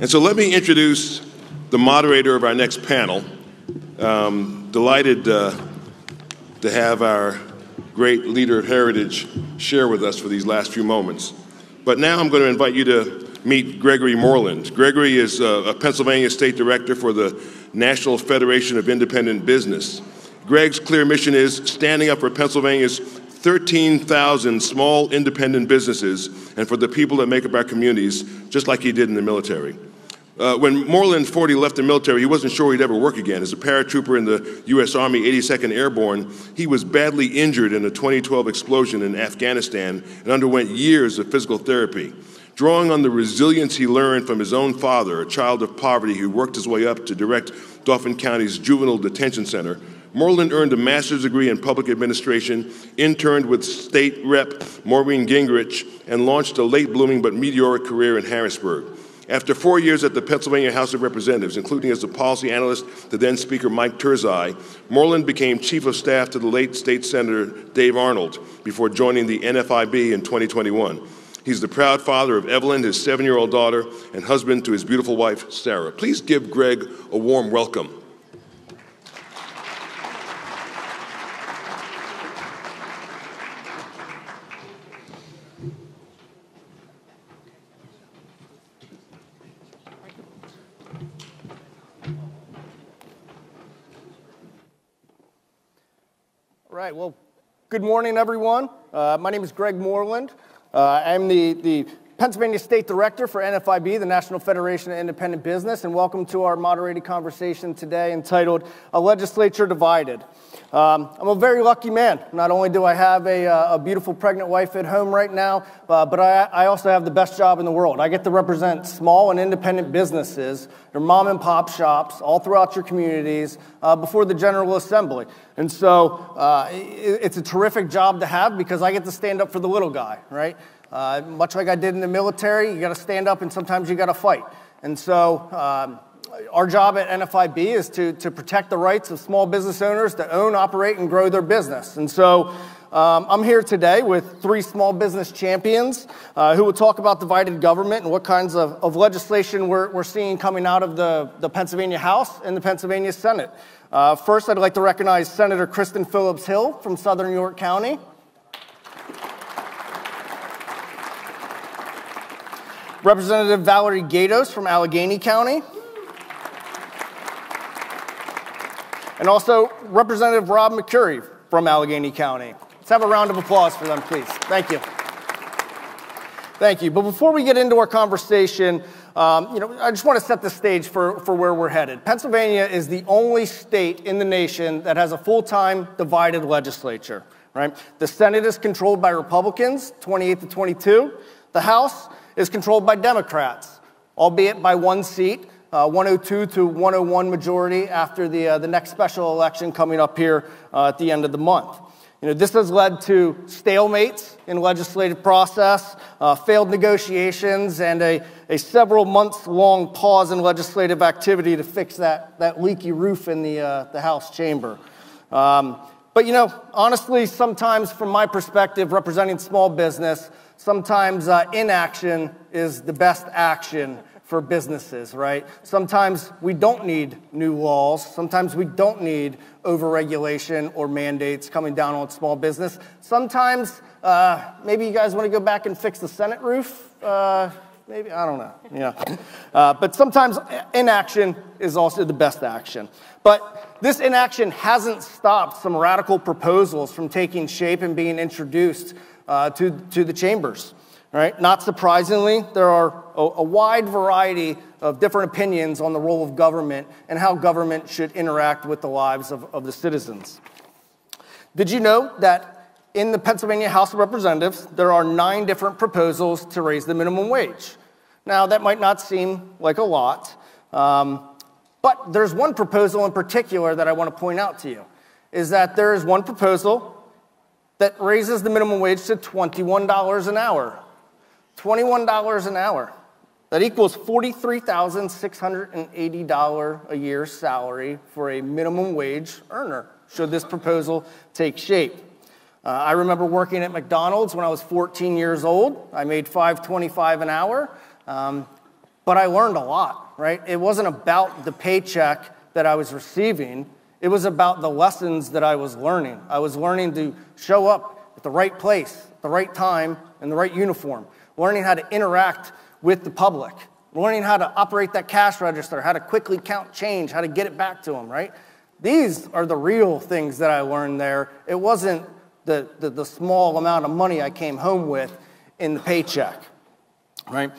And so let me introduce the moderator of our next panel. Delighted to have our great leader of heritage share with us for these last few moments. But now I'm going to invite you to meet Gregory Moreland. Gregory is a Pennsylvania State Director for the National Federation of Independent Business. Greg's clear mission is standing up for Pennsylvania's 13,000 small independent businesses and for the people that make up our communities, just like he did in the military. When Moreland 40 left the military, he wasn't sure he'd ever work again. As a paratrooper in the U.S. Army 82nd Airborne, he was badly injured in a 2012 explosion in Afghanistan and underwent years of physical therapy. Drawing on the resilience he learned from his own father, a child of poverty who worked his way up to direct Dauphin County's Juvenile Detention Center, Moreland earned a master's degree in public administration, interned with State Rep. Maureen Gingrich, and launched a late-blooming but meteoric career in Harrisburg. After 4 years at the Pennsylvania House of Representatives, including as a policy analyst to then Speaker Mike Turzai, Moreland became Chief of Staff to the late State Senator Dave Arnold before joining the NFIB in 2021. He's the proud father of Evelyn, his 7-year-old daughter, and husband to his beautiful wife, Sarah. Please give Greg a warm welcome. All right, well, good morning, everyone. My name is Greg Moreland. I'm the Pennsylvania State Director for NFIB, the National Federation of Independent Business, and welcome to our moderated conversation today entitled, A Legislature Divided. I'm a very lucky man. Not only do I have a beautiful pregnant wife at home right now, but I also have the best job in the world. I get to represent small and independent businesses, your mom and pop shops, all throughout your communities, before the General Assembly. And so it's a terrific job to have because I get to stand up for the little guy, right? Much like I did in the military, you got to stand up and sometimes you got to fight. And so our job at NFIB is to protect the rights of small business owners to own, operate, and grow their business. And so I'm here today with 3 small business champions who will talk about divided government and what kinds of legislation we're seeing coming out of the Pennsylvania House and the Pennsylvania Senate. First, I'd like to recognize Senator Kristin Phillips-Hill from Southern York County. Representative Valerie Gaydos from Allegheny County. And also Representative Rob Mercuri from Allegheny County. Let's have a round of applause for them, please. Thank you. Thank you. But before we get into our conversation, I just want to set the stage for where we're headed. Pennsylvania is the only state in the nation that has a full-time divided legislature, right? The Senate is controlled by Republicans, 28 to 22. The House is controlled by Democrats, albeit by 1 seat, 102 to 101 majority after the next special election coming up here at the end of the month. This has led to stalemates in legislative process, failed negotiations, and a several months long pause in legislative activity to fix that leaky roof in the House chamber. But honestly, sometimes from my perspective, representing small business, sometimes inaction is the best action for businesses, right? Sometimes we don't need new laws. Sometimes we don't need overregulation or mandates coming down on small business. Sometimes maybe you guys want to go back and fix the Senate roof. Maybe, I don't know. Yeah. But sometimes inaction is also the best action. But this inaction hasn't stopped some radical proposals from taking shape and being introduced to the chambers. Right? Not surprisingly, there are a wide variety of different opinions on the role of government and how government should interact with the lives of the citizens. Did you know that in the Pennsylvania House of Representatives, there are 9 different proposals to raise the minimum wage? Now, that might not seem like a lot, but there's one proposal in particular that I want to point out to you, is that there is one proposal that raises the minimum wage to $21 an hour. $21 an hour. That equals $43,680 a year salary for a minimum wage earner, should this proposal take shape. I remember working at McDonald's when I was 14 years old. I made $5.25 an hour. but I learned a lot, right? It wasn't about the paycheck that I was receiving. It was about the lessons that I was learning. I was learning to show up at the right place, at the right time, in the right uniform, learning how to interact with the public, learning how to operate that cash register, how to quickly count change, how to get it back to them, right? These are the real things that I learned there. It wasn't the small amount of money I came home with in the paycheck, right?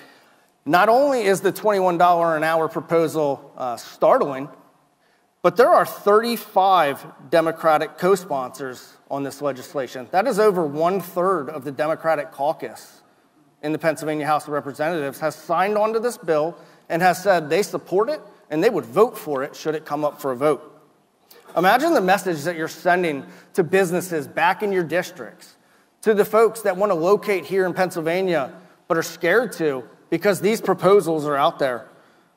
Not only is the $21 an hour proposal startling, but there are 35 Democratic co-sponsors on this legislation. That is over 1/3 of the Democratic caucus in the Pennsylvania House of Representatives has signed on to this bill and has said they support it and they would vote for it should it come up for a vote. Imagine the message that you're sending to businesses back in your districts, to the folks that want to locate here in Pennsylvania but are scared to because these proposals are out there.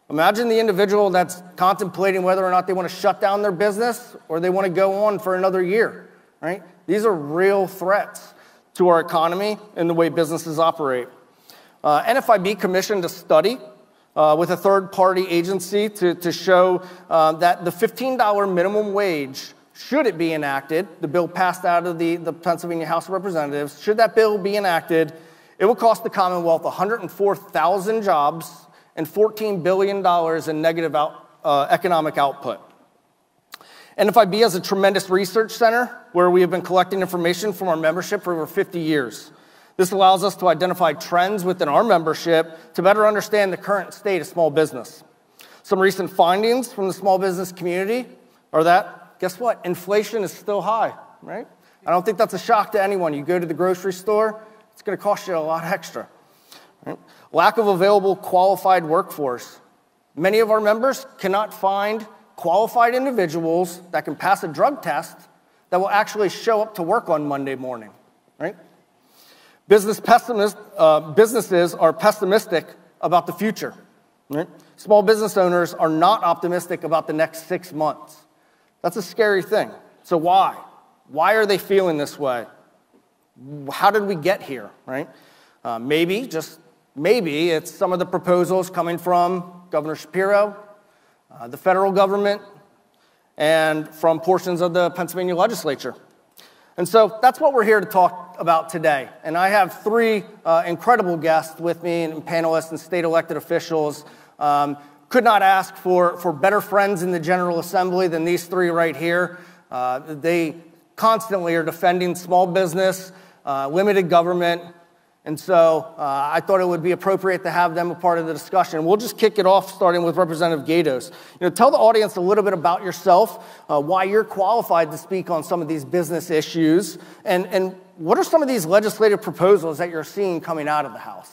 Imagine the individual that's contemplating whether or not they want to shut down their business or they want to go on for another year, right? These are real threats to our economy and the way businesses operate. NFIB commissioned a study with a third-party agency to show that the $15 minimum wage, should it be enacted, the bill passed out of the Pennsylvania House of Representatives, should that bill be enacted, it will cost the Commonwealth 104,000 jobs and $14 billion in negative economic output. NFIB has a tremendous research center where we have been collecting information from our membership for over 50 years. This allows us to identify trends within our membership to better understand the current state of small business. Some recent findings from the small business community are that, guess what? Inflation is still high, right? I don't think that's a shock to anyone. You go to the grocery store, it's going to cost you a lot extra. Right? Lack of available qualified workforce. Many of our members cannot find qualified individuals that can pass a drug test that will actually show up to work on Monday morning, right? Businesses are pessimistic about the future, right? Small business owners are not optimistic about the next 6 months. That's a scary thing. So why? Why are they feeling this way? How did we get here, right? Maybe, just maybe, it's some of the proposals coming from Governor Shapiro, the federal government, and from portions of the Pennsylvania legislature. And so that's what we're here to talk about today. And I have three incredible guests with me, and panelists and state elected officials. Could not ask for better friends in the General Assembly than these three right here. They constantly are defending small business, limited government, and so I thought it would be appropriate to have them a part of the discussion. We'll just kick it off, starting with Representative Gaydos. Tell the audience a little bit about yourself, why you're qualified to speak on some of these business issues, and what are some of these legislative proposals that you're seeing coming out of the House?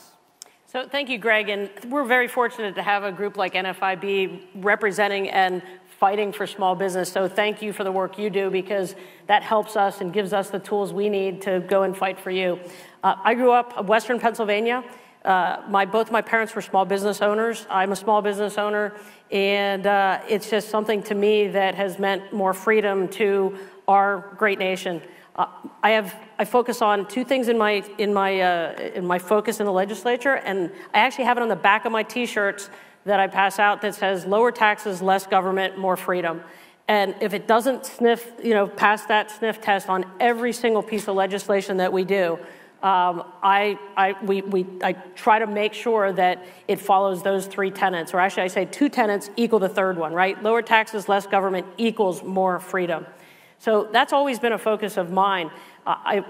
So thank you, Greg, and we're very fortunate to have a group like NFIB representing and fighting for small business. So thank you for the work you do, because that helps us and gives us the tools we need to go and fight for you. I grew up in Western Pennsylvania. Both my parents were small business owners. I'm a small business owner, and it's just something to me that has meant more freedom to our great nation. I focus on two things in my focus in the legislature, and I actually have it on the back of my T-shirts that I pass out that says lower taxes, less government, more freedom. And if it doesn't pass that sniff test on every single piece of legislation that we do, I try to make sure that it follows those three tenets, or actually I say two tenets equal the third one, right? Lower taxes, less government equals more freedom. So that's always been a focus of mine.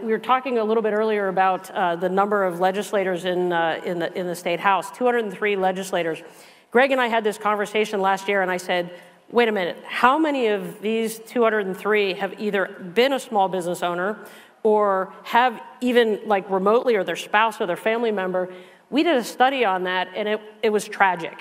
We were talking a little bit earlier about the number of legislators in the State House, 203 legislators. Greg and I had this conversation last year, and I said, wait a minute, how many of these 203 have either been a small business owner or have even like remotely, or their spouse or their family member? We did a study on that, and it was tragic.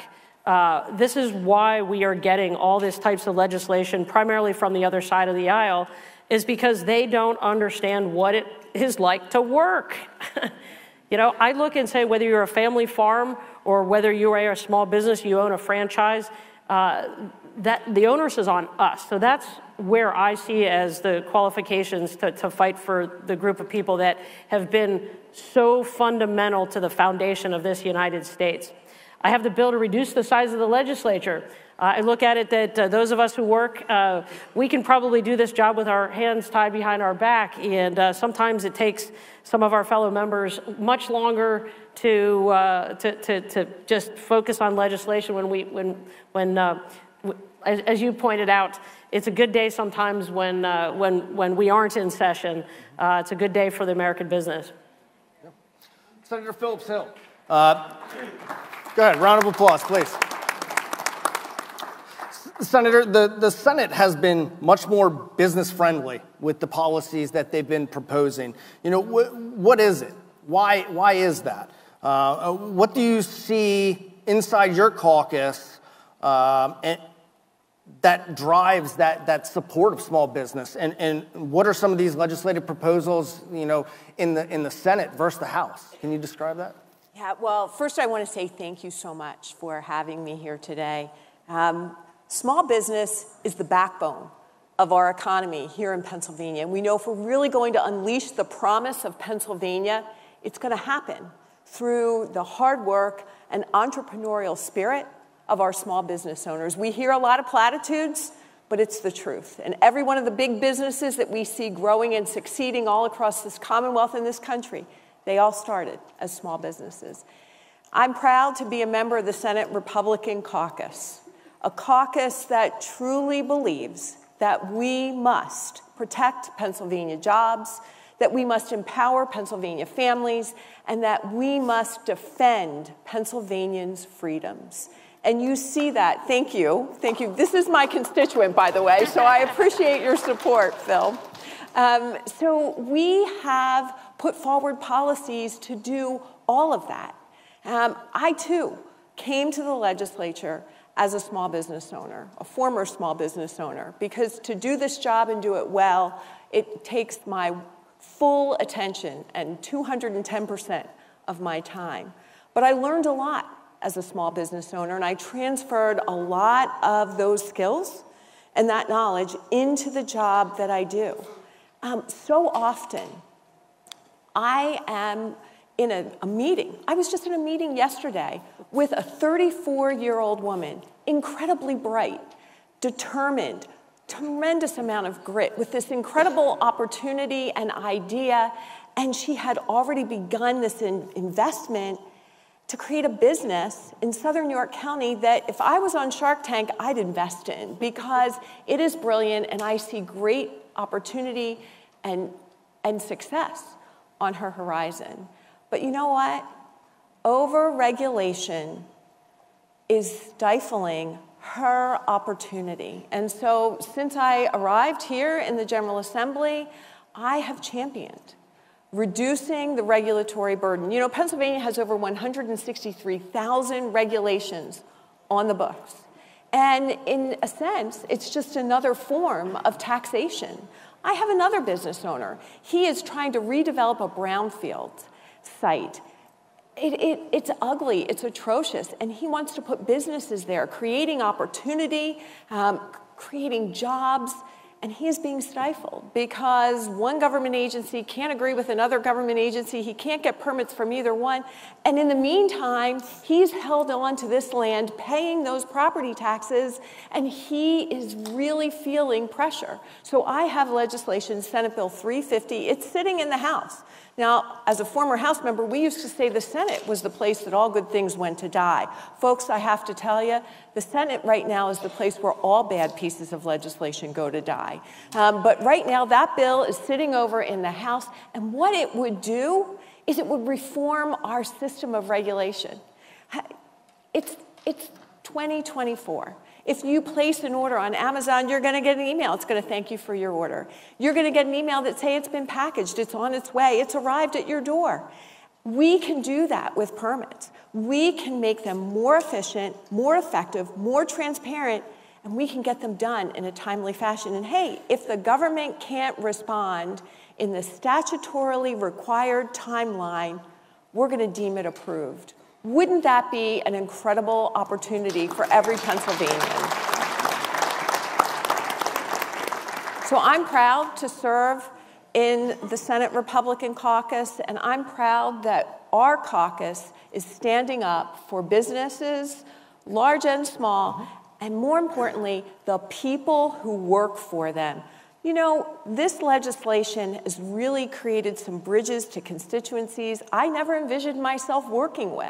This is why we are getting all these types of legislation, primarily from the other side of the aisle, is because they don't understand what it is like to work. I look and say, whether you're a family farm or whether you are a small business, you own a franchise, that the onus is on us. So that's where I see as the qualifications to fight for the group of people that have been so fundamental to the foundation of this United States. I have the bill to reduce the size of the legislature. I look at it that those of us who work, we can probably do this job with our hands tied behind our back, and sometimes it takes some of our fellow members much longer to just focus on legislation as you pointed out, it's a good day sometimes when we aren't in session. It's a good day for the American business. Senator Phillips-Hill. Go ahead, round of applause, please. Senator, the Senate has been much more business-friendly with the policies that they've been proposing. You know, what is it? Why is that? What do you see inside your caucus that drives that support of small business? And what are some of these legislative proposals, you know, in the Senate versus the House? Can you describe that? Yeah, well, first I want to say thank you so much for having me here today. Small business is the backbone of our economy here in Pennsylvania. And we know if we're really going to unleash the promise of Pennsylvania, it's going to happen through the hard work and entrepreneurial spirit of our small business owners. We hear a lot of platitudes, but it's the truth. And every one of the big businesses that we see growing and succeeding all across this Commonwealth and this country, they all started as small businesses. I'm proud to be a member of the Senate Republican Caucus, a caucus that truly believes that we must protect Pennsylvania jobs, that we must empower Pennsylvania families, and that we must defend Pennsylvanians' freedoms. And you see that. Thank you. Thank you. This is my constituent, by the way, so I appreciate your support, Phil. So we have put forward policies to do all of that. I, too, came to the legislature as a small business owner, a former small business owner, because to do this job and do it well, it takes my full attention and 210% of my time. But I learned a lot as a small business owner, and I transferred a lot of those skills and that knowledge into the job that I do. So often, I am in a meeting. I was just in a meeting yesterday with a 34-year-old woman, incredibly bright, determined, tremendous amount of grit, with this incredible opportunity and idea, and she had already begun this investment to create a business in Southern York County that if I was on Shark Tank, I'd invest in, because it is brilliant and I see great opportunity and success on her horizon. But you know what? Over-regulation is stifling her opportunity. And so since I arrived here in the General Assembly, I have championed reducing the regulatory burden. You know, Pennsylvania has over 163,000 regulations on the books. And in a sense, it's just another form of taxation. I have another business owner. He is trying to redevelop a brownfield site. It's ugly, it's atrocious, and he wants to put businesses there, creating opportunity, creating jobs, and he is being stifled because one government agency can't agree with another government agency. He can't get permits from either one. And in the meantime, he's held on to this land, paying those property taxes, and he is really feeling pressure. So I have legislation, Senate Bill 350. It's sitting in the House. Now, as a former House member, we used to say the Senate was the place that all good things went to die. Folks, I have to tell you, the Senate right now is the place where all bad pieces of legislation go to die. But right now, that bill is sitting over in the House, and what it would do is it would reform our system of regulation. It's 2024. If you place an order on Amazon, you're going to get an email. It's going to thank you for your order. You're going to get an email that says it's been packaged, it's on its way, it's arrived at your door. We can do that with permits. We can make them more efficient, more effective, more transparent, and we can get them done in a timely fashion. And hey, if the government can't respond in the statutorily required timeline, we're going to deem it approved. Wouldn't that be an incredible opportunity for every Pennsylvanian? So I'm proud to serve in the Senate Republican Caucus, and I'm proud that our caucus is standing up for businesses, large and small, and more importantly, the people who work for them. You know, this legislation has really created some bridges to constituencies I never envisioned myself working with.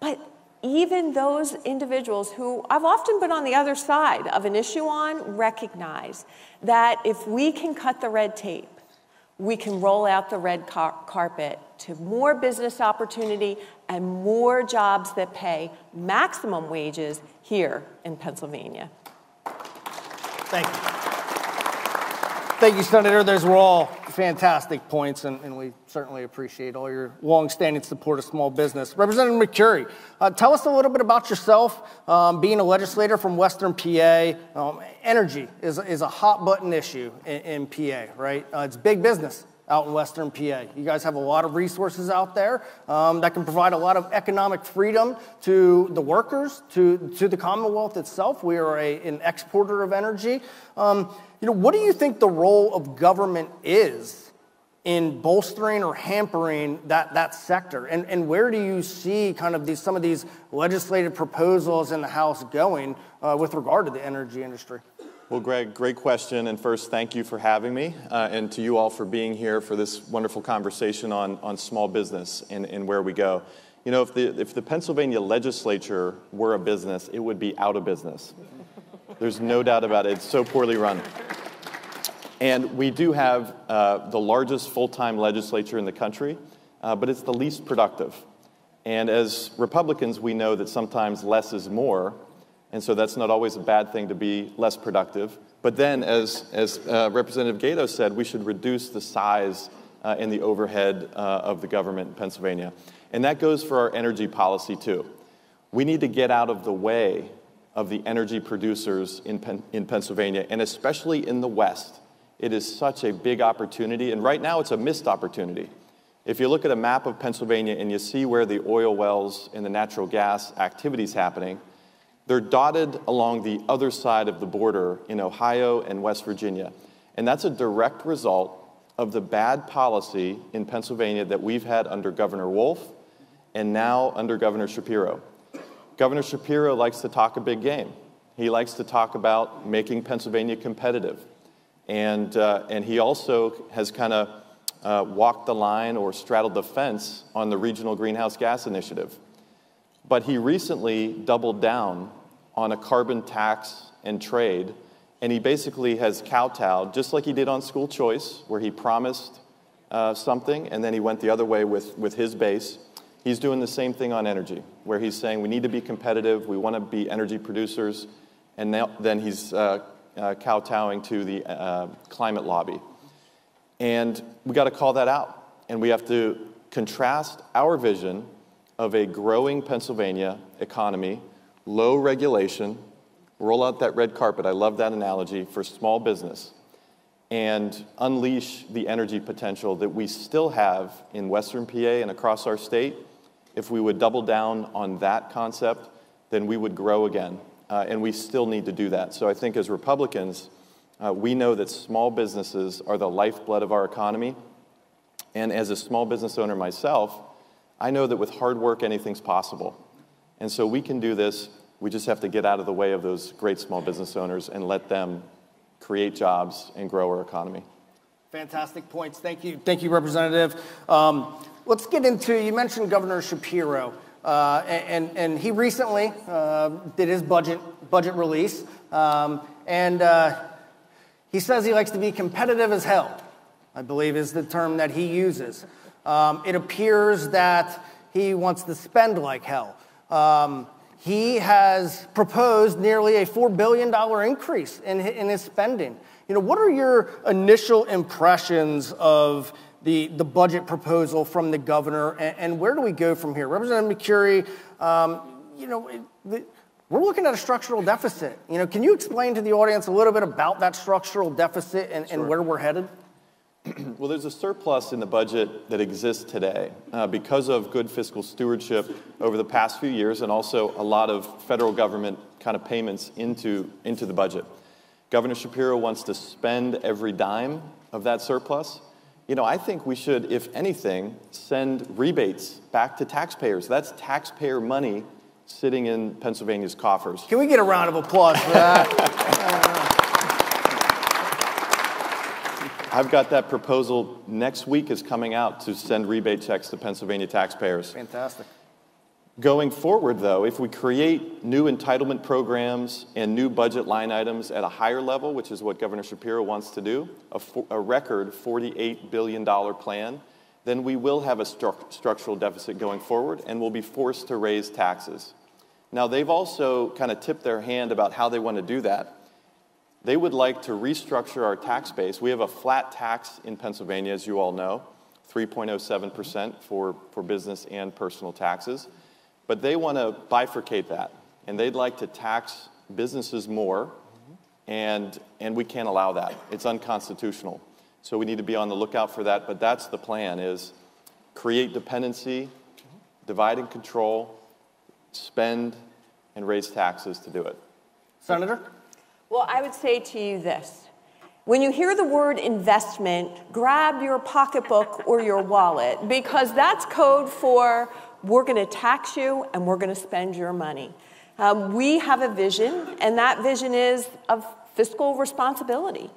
But even those individuals who I've often been on the other side of an issue on recognize that if we can cut the red tape, we can roll out the red carpet to more business opportunity and more jobs that pay maximum wages here in Pennsylvania. Thank you. Thank you, Senator. Those were all fantastic points, and we certainly appreciate all your long-standing support of small business. Representative Mercuri, tell us a little bit about yourself. Being a legislator from Western PA, energy is a hot-button issue in PA, right? It's big business out in Western PA. You guys have a lot of resources out there that can provide a lot of economic freedom to the workers, to the Commonwealth itself. We are an exporter of energy. You know, what do you think the role of government is in bolstering or hampering that sector? And where do you see kind of some of these legislative proposals in the House going with regard to the energy industry? Well, Greg, great question. And first, thank you for having me, and to you all for being here for this wonderful conversation on small business and where we go. You know, if the Pennsylvania legislature were a business, it would be out of business. There's no doubt about it. It's so poorly run. And we do have the largest full-time legislature in the country, but it's the least productive. And as Republicans, we know that sometimes less is more, and so that's not always a bad thing to be less productive. But then, as Representative Gaydos said, we should reduce the size and the overhead of the government in Pennsylvania. And that goes for our energy policy, too. We need to get out of the way of the energy producers in Pennsylvania, and especially in the West. It is such a big opportunity, and right now it's a missed opportunity. If you look at a map of Pennsylvania and you see where the oil wells and the natural gas activity is happening, they're dotted along the other side of the border in Ohio and West Virginia. And that's a direct result of the bad policy in Pennsylvania that we've had under Governor Wolf and now under Governor Shapiro. Governor Shapiro likes to talk a big game. He likes to talk about making Pennsylvania competitive. And he also has kind of walked the line or straddled the fence on the regional greenhouse gas initiative. But he recently doubled down on a carbon tax and trade, and he basically has kowtowed, just like he did on school choice, where he promised something, and then he went the other way with his base. He's doing the same thing on energy, where he's saying we need to be competitive, we want to be energy producers, and now, then he's kowtowing to the climate lobby. And we got to call that out, and we have to contrast our vision of a growing Pennsylvania economy, low regulation, roll out that red carpet, I love that analogy, for small business, and unleash the energy potential that we still have in Western PA and across our state. If we would double down on that concept, then we would grow again, and we still need to do that. So I think as Republicans, we know that small businesses are the lifeblood of our economy, and as a small business owner myself, I know that with hard work, anything's possible. And so we can do this. We just have to get out of the way of those great small business owners and let them create jobs and grow our economy. Fantastic points. Thank you, Representative. Let's get into, you mentioned Governor Shapiro, and he recently did his budget release, and he says he likes to be competitive as hell, I believe is the term that he uses. It appears that he wants to spend like hell. He has proposed nearly a $4 billion increase in his spending. You know, what are your initial impressions of the budget proposal from the governor, and where do we go from here? Representative Mercuri, you know, we're looking at a structural deficit. You know, can you explain to the audience a little bit about that structural deficit and, Sure. and where we're headed? Well, there's a surplus in the budget that exists today because of good fiscal stewardship over the past few years, and also a lot of federal government kind of payments into the budget. Governor Shapiro wants to spend every dime of that surplus, you know, I think we should, if anything, send rebates back to taxpayers. That's taxpayer money sitting in Pennsylvania's coffers. Can we get a round of applause for that? I've got that proposal next week is coming out to send rebate checks to Pennsylvania taxpayers. Fantastic. Going forward, though, if we create new entitlement programs and new budget line items at a higher level, which is what Governor Shapiro wants to do, a record $48 billion plan, then we will have a structural deficit going forward, and we'll be forced to raise taxes. Now, they've also kind of tipped their hand about how they want to do that. They would like to restructure our tax base. We have a flat tax in Pennsylvania, as you all know, 3.07% for business and personal taxes. But they want to bifurcate that, and they'd like to tax businesses more, and we can't allow that. It's unconstitutional. So we need to be on the lookout for that, but that's the plan, is create dependency, divide and control, spend, and raise taxes to do it. Senator? Well, I would say to you this. When you hear the word investment, grab your pocketbook or your wallet, because that's code for we're going to tax you and we're going to spend your money. We have a vision, and that vision is of fiscal responsibility.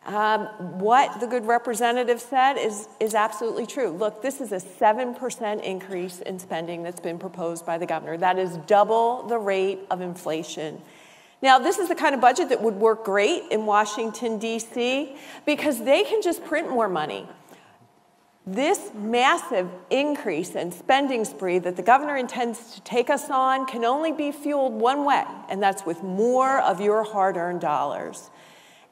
What the good representative said is absolutely true. Look, this is a 7% increase in spending that's been proposed by the governor. That is double the rate of inflation. Now, this is the kind of budget that would work great in Washington, D.C., because they can just print more money. This massive increase in spending spree that the governor intends to take us on can only be fueled one way, and that's with more of your hard-earned dollars.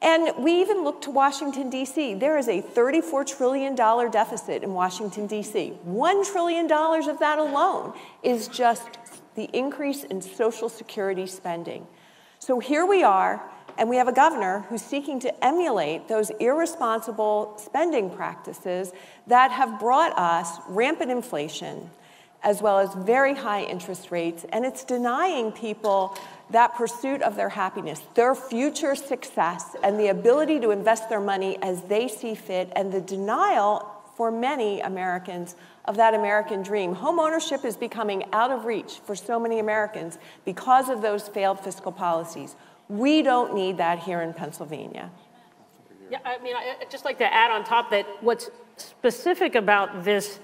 And we even look to Washington, D.C. There is a $34 trillion deficit in Washington, D.C. $1 trillion of that alone is just the increase in Social Security spending. So here we are, and we have a governor who's seeking to emulate those irresponsible spending practices that have brought us rampant inflation, as well as very high interest rates, and it's denying people that pursuit of their happiness, their future success, and the ability to invest their money as they see fit, and the denial for many Americans of that American dream. Home ownership is becoming out of reach for so many Americans because of those failed fiscal policies. We don't need that here in Pennsylvania. Yeah, I mean, I'd just like to add on top that what's specific about this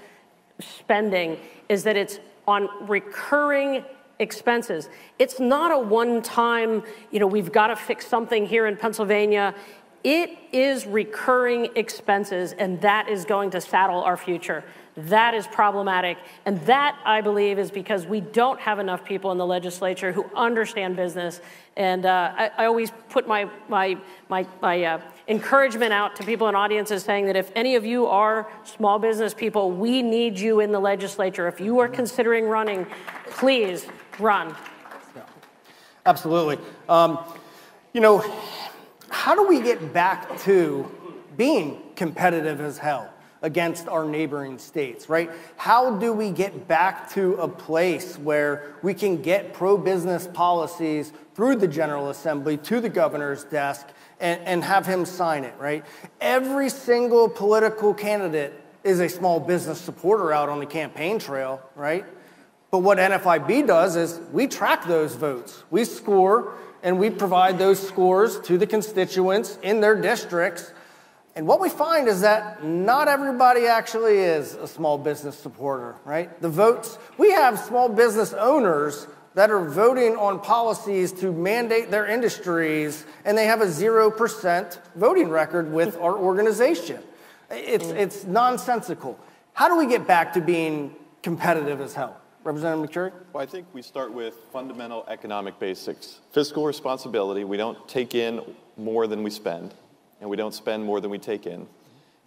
spending is that it's on recurring expenses. It's not a one-time, we've got to fix something here in Pennsylvania. It is recurring expenses, and that is going to saddle our future. That is problematic, and that, I believe, is because we don't have enough people in the legislature who understand business. And I always put my encouragement out to people in audiences saying that if any of you are small business people, we need you in the legislature. If you are considering running, please run. Yeah. Absolutely. How do we get back to being competitive as hell against our neighboring states, right? How do we get back to a place where we can get pro-business policies through the General Assembly to the governor's desk and have him sign it, right? Every single political candidate is a small business supporter out on the campaign trail, right? But what NFIB does is we track those votes. We score, and we provide those scores to the constituents in their districts. And what we find is that not everybody actually is a small business supporter, right? The votes, we have small business owners that are voting on policies to mandate their industries, and they have a 0% voting record with our organization. It's nonsensical. How do we get back to being competitive as hell? Representative Mercuri? Well, I think we start with fundamental economic basics. Fiscal responsibility, we don't take in more than we spend, and we don't spend more than we take in,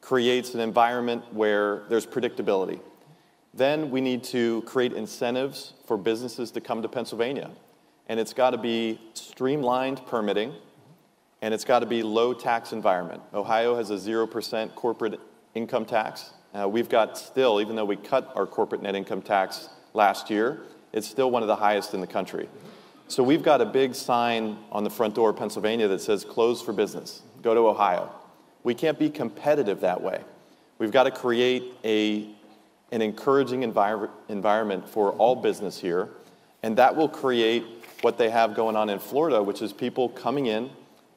creates an environment where there's predictability. Then we need to create incentives for businesses to come to Pennsylvania. And it's got to be streamlined permitting, and it's got to be low tax environment. Ohio has a 0% corporate income tax. We've got still, even though we cut our corporate net income tax last year, it's still one of the highest in the country. So we've got a big sign on the front door of Pennsylvania that says closed for business. Go to Ohio. We can't be competitive that way. We've got to create an encouraging environment for all business here, and that will create what they have going on in Florida, which is people coming in,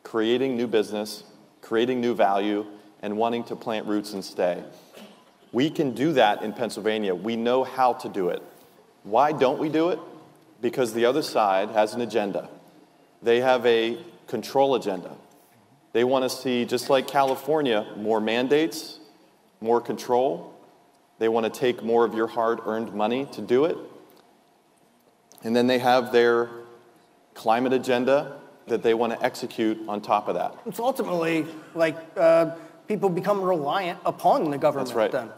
creating new business, creating new value, and wanting to plant roots and stay. We can do that in Pennsylvania. We know how to do it. Why don't we do it? Because the other side has an agenda. They have a control agenda. They want to see, just like California, more mandates, more control. They want to take more of your hard-earned money to do it. And then they have their climate agenda that they want to execute on top of that. It's ultimately like people become reliant upon the government. That's right. Then.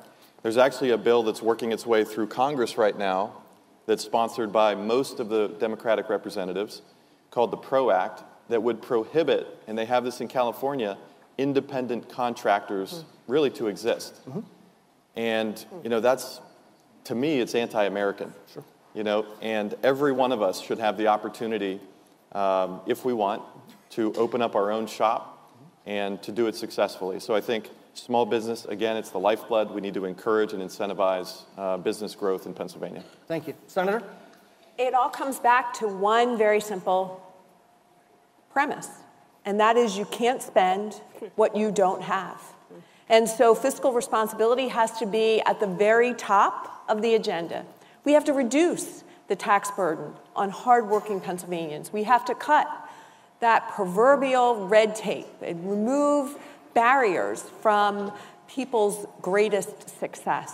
There's actually a bill that's working its way through Congress right now that's sponsored by most of the Democratic representatives called the PRO Act that would prohibit, and they have this in California, independent contractors really to exist. And, you know, that's, to me, it's anti-American. Sure. You know, and every one of us should have the opportunity, if we want, to open up our own shop and to do it successfully. So I think small business, again, it's the lifeblood. We need to encourage and incentivize business growth in Pennsylvania. Thank you. Senator? It all comes back to one very simple premise, and that is you can't spend what you don't have. And so fiscal responsibility has to be at the very top of the agenda. We have to reduce the tax burden on hardworking Pennsylvanians. We have to cut that proverbial red tape and remove barriers from people's greatest success.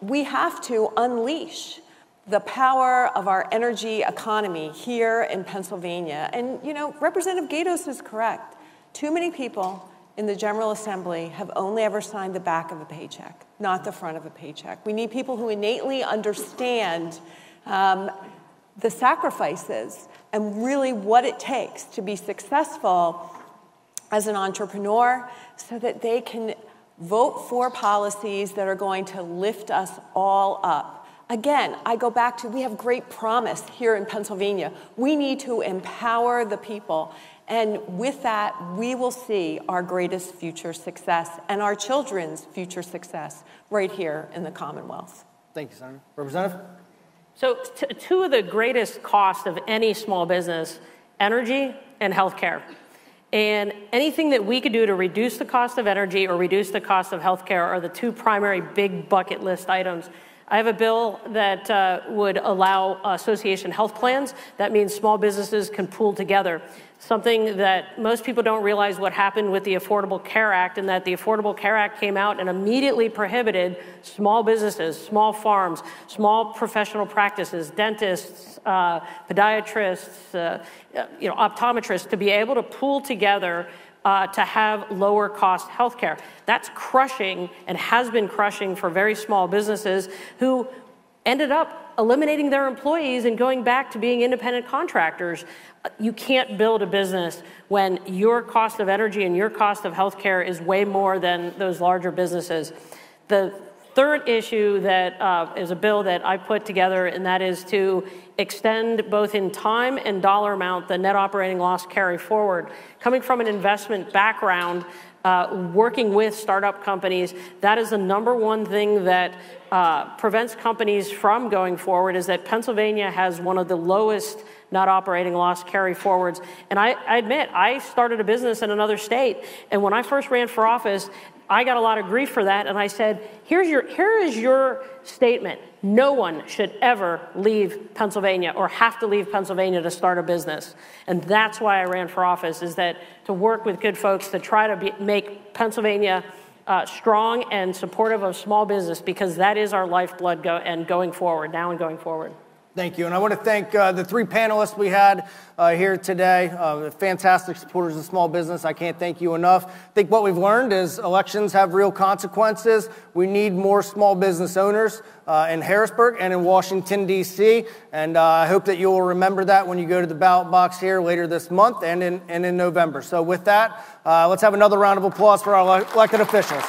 We have to unleash the power of our energy economy here in Pennsylvania. And, you know, Representative Gaydos is correct. Too many people in the General Assembly have only ever signed the back of a paycheck, not the front of a paycheck. We need people who innately understand the sacrifices and really what it takes to be successful as an entrepreneur so that they can vote for policies that are going to lift us all up. Again, I go back to we have great promise here in Pennsylvania. We need to empower the people. And with that, we will see our greatest future success and our children's future success right here in the Commonwealth. Thank you, Senator. Representative? So two of the greatest costs of any small business, energy and healthcare. And anything that we could do to reduce the cost of energy or reduce the cost of healthcare are the two primary big bucket list items. I have a bill that would allow association health plans. That means small businesses can pool together. Something that most people don't realize what happened with the Affordable Care Act, and that the Affordable Care Act came out and immediately prohibited small businesses, small farms, small professional practices, dentists, podiatrists, optometrists to be able to pool together to have lower cost healthcare. That's crushing and has been crushing for very small businesses who ended up eliminating their employees and going back to being independent contractors. You can't build a business when your cost of energy and your cost of healthcare is way more than those larger businesses. The third issue that is a bill that I put together, and that is to extend both in time and dollar amount the net operating loss carry forward. Coming from an investment background, working with startup companies, that is the number one thing that prevents companies from going forward, is that Pennsylvania has one of the lowest net operating loss carry forwards. And I admit, I started a business in another state, and when I first ran for office, I got a lot of grief for that, and I said, here is your statement. No one should ever leave Pennsylvania or have to leave Pennsylvania to start a business. And that's why I ran for office, is that to work with good folks to try to make Pennsylvania strong and supportive of small business, because that is our lifeblood going forward, now and going forward. Thank you. And I want to thank the three panelists we had here today, fantastic supporters of small business. I can't thank you enough. I think what we've learned is elections have real consequences. We need more small business owners in Harrisburg and in Washington, D.C. And I hope that you will remember that when you go to the ballot box here later this month and in November. So with that, let's have another round of applause for our elected officials.